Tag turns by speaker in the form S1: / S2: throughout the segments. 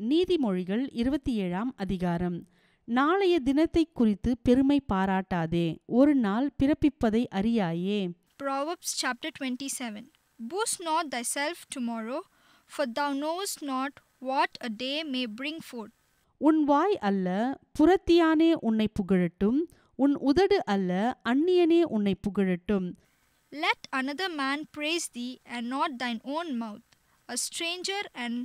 S1: நீதிமொழிகள் 27ஆம் அதிகாரம். நாளைய தினத்தை குறித்து பெருமை பாராட்டாதே, ஒரு நாள் பிறப்பிப்பதை அறியாயே.
S2: Proverbs chapter 27. Boast not thyself tomorrow, for thou knowest not what a day may bring forth.
S1: உன் வாய் அல்ல புறத்தியானே உன்னை புகழட்டும், உன் உதடு அல்ல அந்நியனே உன்னை புகழட்டும்.
S2: Let another man praise thee, and not thine own mouth, a stranger, and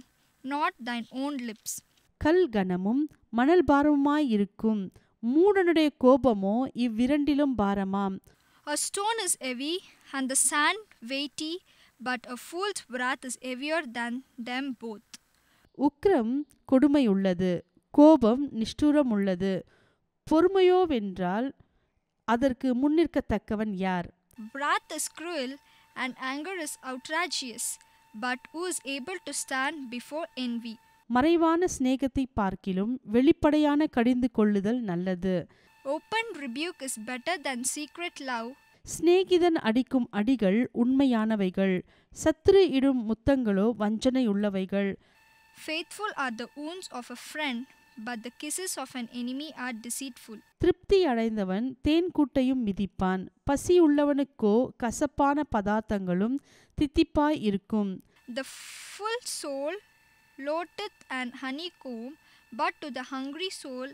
S2: not thine own lips.
S1: கல் கனமும் மணல் பாரமுமாயிருக்கும், மூடனுடைய கோபமோ இவ்விரண்டிலும் பாரமாம்.
S2: A stone is heavy, and the sand weighty, but a fool's wrath is heavier than them both.
S1: உக்கிரம் கொடுமையுள்ளது, கோபம் நிஷ்டூரமுள்ளது, பொறுமையோவென்றால் அதற்கு முன்னிற்கத்தக்கவன் யார்?
S2: Wrath is cruel, and anger is outrageous, but who is able to stand before envy?
S1: மறைவான சிநேகத்தை பார்க்கிலும் வெளிப்படையான கடிந்து கொள்ளுதல் நல்லது.
S2: Open rebuke is better than secret love.
S1: சிநேகிதன் அடிக்கும் அடிகள் உண்மையானவைகள், சத்துரு இடும் முத்தங்களோ வஞ்சனையுள்ளவைகள்.
S2: Faithful are the wounds of a friend, but the kisses of an enemy are deceitful.
S1: திருப்தி அடைந்தவன் தேன் கூட்டையும் மிதிப்பான், பசி உள்ளவனுக்கோ கசப்பான பதார்த்தங்களும் தித்திப்பாய் இருக்கும்.
S2: The full soul loateth an honeycomb, but to the hungry soul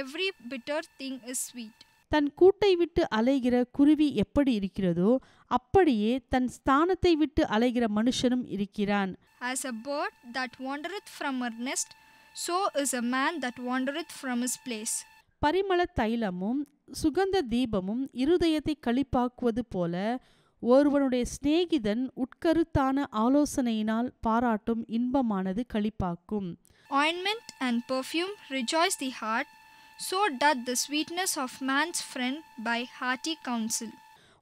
S2: every bitter thing is sweet.
S1: தன் கூட்டை விட்டு அலைகிற குருவி எப்படி இருக்கிறதோ அப்படியே தன் ஸ்தானத்தை விட்டு அலைகிற மனுஷனும் இருக்கிறான்.
S2: As a bird that wandereth from her nest, so is a man that wandereth from his place.
S1: பரிமள தைலமும் சுகந்த தீபமும் இருதயத்தை களிப்பாக்குவது போல ஒருவனுடைய சிநேகிதன் உட்கருத்தான ஆலோசனையினால் பாராட்டும் இன்பமானது களிப்பாக்கும்.
S2: Ointment and perfume rejoice the heart, so doth the sweetness of man's friend by hearty counsel.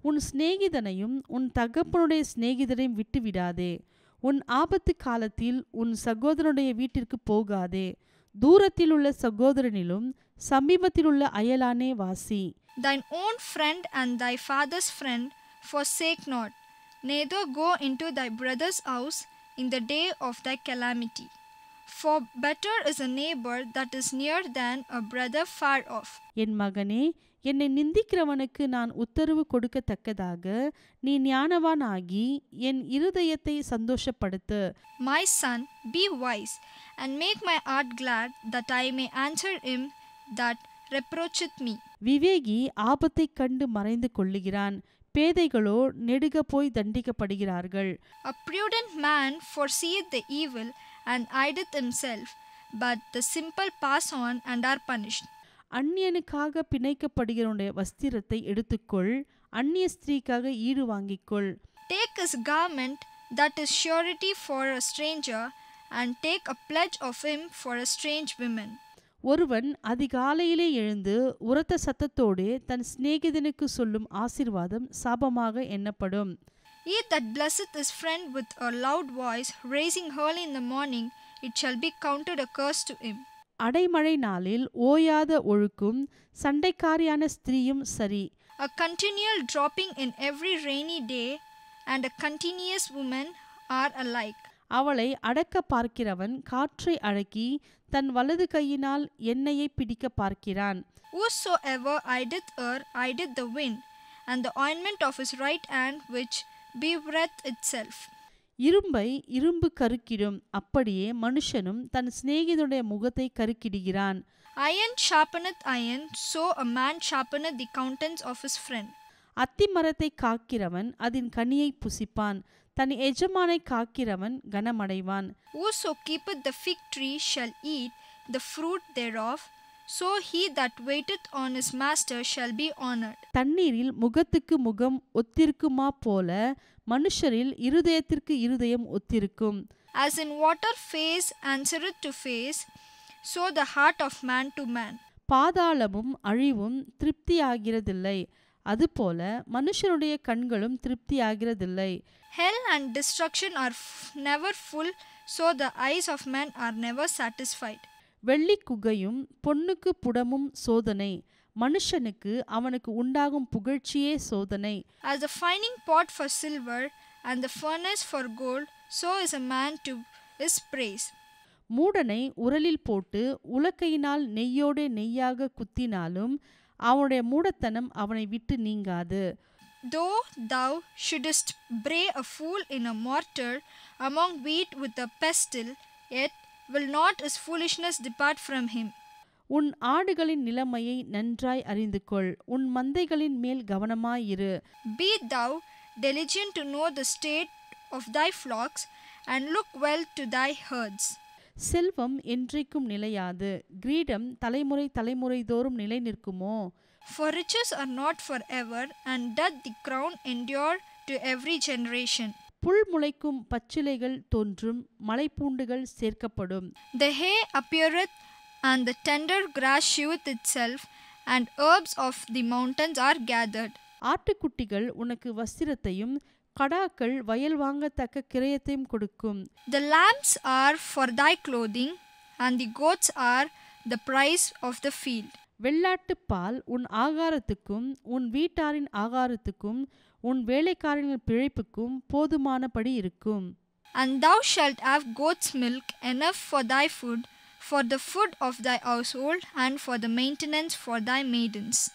S1: உன் சிநேகிதனையும் உன் தகப்பனுடைய சிநேகிதனையும் விட்டுவிடாதே. உன் ஆபத்து காலத்தில் உன் சகோதரனுடைய வீட்டிற்கு போகாதே. தூரத்தில் உள்ள சகோதரனிலும் சமீபத்திலுள்ள அயலானே வாசி.
S2: Thine own friend and thy father's friend forsake not, neither go into thy brother's house in the day of thy calamity. For better is a neighbor that is near than a brother far off.
S1: என் மகனே, என்னை நிந்திக்கிறவனுக்கு நான் உத்தரவு கொடுக்கத்தக்கதாக நீ ஞானவானாகி என் இருதயத்தை சந்தோஷப்படுத்து.
S2: My son, be wise, and make my heart glad, that I may answer him that reproacheth me.
S1: விவேகி ஆபத்தை கண்டு மறைந்து கொள்ளுகிறான், பேதைகளோ நெடுக போய் தண்டிக்கப்படுகிறார்கள்.
S2: A prudent man foreseeth the evil and hideth himself, but the simple pass on and are punished.
S1: அந்நியனுக்காக பிணைக்கப்படுகிறவனுடைய வஸ்திரத்தை எடுத்துக்கொள், அந்நிய ஸ்திரீக்காக ஈடு வாங்கிக்கொள்.
S2: Take his garment that is surety for a stranger, and take a pledge of him for a strange woman.
S1: ஒருவன் அதிகாலையிலே எழுந்து உரத்த சத்தத்தோடு தன் சிநேகிதனுக்கு சொல்லும் ஆசீர்வாதம் சாபமாக எண்ணப்படும்.
S2: He that blesseth his friend with a loud voice, raising early in the morning, it shall be counted a curse to him.
S1: அடைமழை நாளில் ஓயாத ஒழுக்கும் சண்டைக்காரியான ஸ்திரீயும் சரி.
S2: A continual dropping in every rainy day, and a continuous woman are alike.
S1: அவளை அடக்க பார்க்கிறவன் காற்றை அடக்கி தன் வலது கையினால் எண்ணெயை பிடிக்க பார்க்கிறான்.
S2: Whosoever hideth her hideth the wind, and the ointment of his right hand which bewareth itself.
S1: இரும்பை இரும்பு கருக்கிடும், அப்படியே மனுஷனும் தன் சிநேகிதனுடைய முகத்தை கருக்கிடுகிறான்.
S2: Iron sharpeneth iron, so a man sharpeneth the countenance of his friend.
S1: அத்தி மரத்தை காக்கிறவன் அதன் கனியை புசிப்பான், தன் எஜமானை காக்கிறவன் கனமடைவான்.
S2: Whoso keepeth the fig tree shall eat the fruit thereof, so he that waiteth on his master shall be honored.
S1: தண்ணீரில் முகத்துக்கு முகம் ஒத்திருக்குமா போல மனுஷரில் இருதயத்திற்கு இருதயம் ஒத்திருக்கும்.
S2: As in water face answereth to face, so the heart of man to man.
S1: பாதாளமும் அழிவும் திருப்தியாகிறதில்லை, அதுபோல மனுஷனுடைய கண்களும் திருப்தியாகிறதில்லை.
S2: Hell and destruction are never full, so the eyes of men are never satisfied.
S1: வெள்ளி குகையும் பொன்னுக்கு புடமும் சோதனை, மனுஷனுக்கு அவனுக்கு உண்டாகும் புகழ்ச்சியே சோதனை.
S2: As the fining pot for silver and the furnace for gold, so is a man to his praise.
S1: மூடனை உரலில் போட்டு உலக்கையினால் நெய்யோடே நெய்யாக குத்தினாலும் அவனுடைய மூடத்தனம் அவனை விட்டு நீங்காது.
S2: Though thou shouldest bray a fool in a mortar among wheat with a pestle, yet will not his foolishness depart from him.
S1: உன் ஆடுகளின் நிலைமையை நன்றாய் அறிந்து கொள், உன் மந்தைகளின் மேல் கவனமாயிரு.
S2: Be thou diligent to know the state of thy flocks, and look well to thy herds.
S1: செல்வம் என்றைக்கும் நிலையாது, கிரீடம் தலைமுறை தலைமுறை தோறும் நிலை நிற்குமோ?
S2: For riches are not forever, and doth the crown endure to every generation.
S1: புல் முளைக்கும் பச்சிலைகள் தோன்றும், மலைப்பூண்டுகள் சேர்க்கப்படும்.
S2: The hay appeareth, and the tender grass sheweth itself, and herbs of the mountains are gathered.
S1: ஆட்டுக்குட்டிகள் உனக்கு வஸ்திரத்தையும் கடாக்கள் வயல் வாங்கத்தக்க கிரயத்தையும் கொடுக்கும்.
S2: The lambs are for thy clothing, and the goats are the price of the field.
S1: வெள்ளாட்டுப் பால் உன் ஆகாரத்துக்கும் உன் வீட்டாரின் ஆகாரத்துக்கும் உன் வேலைக்காரனின் பிழைப்புக்கும் போதுமானபடி இருக்கும்.
S2: And thou shalt have goat's milk enough for thy food, for the food of thy household, and for the maintenance for thy maidens.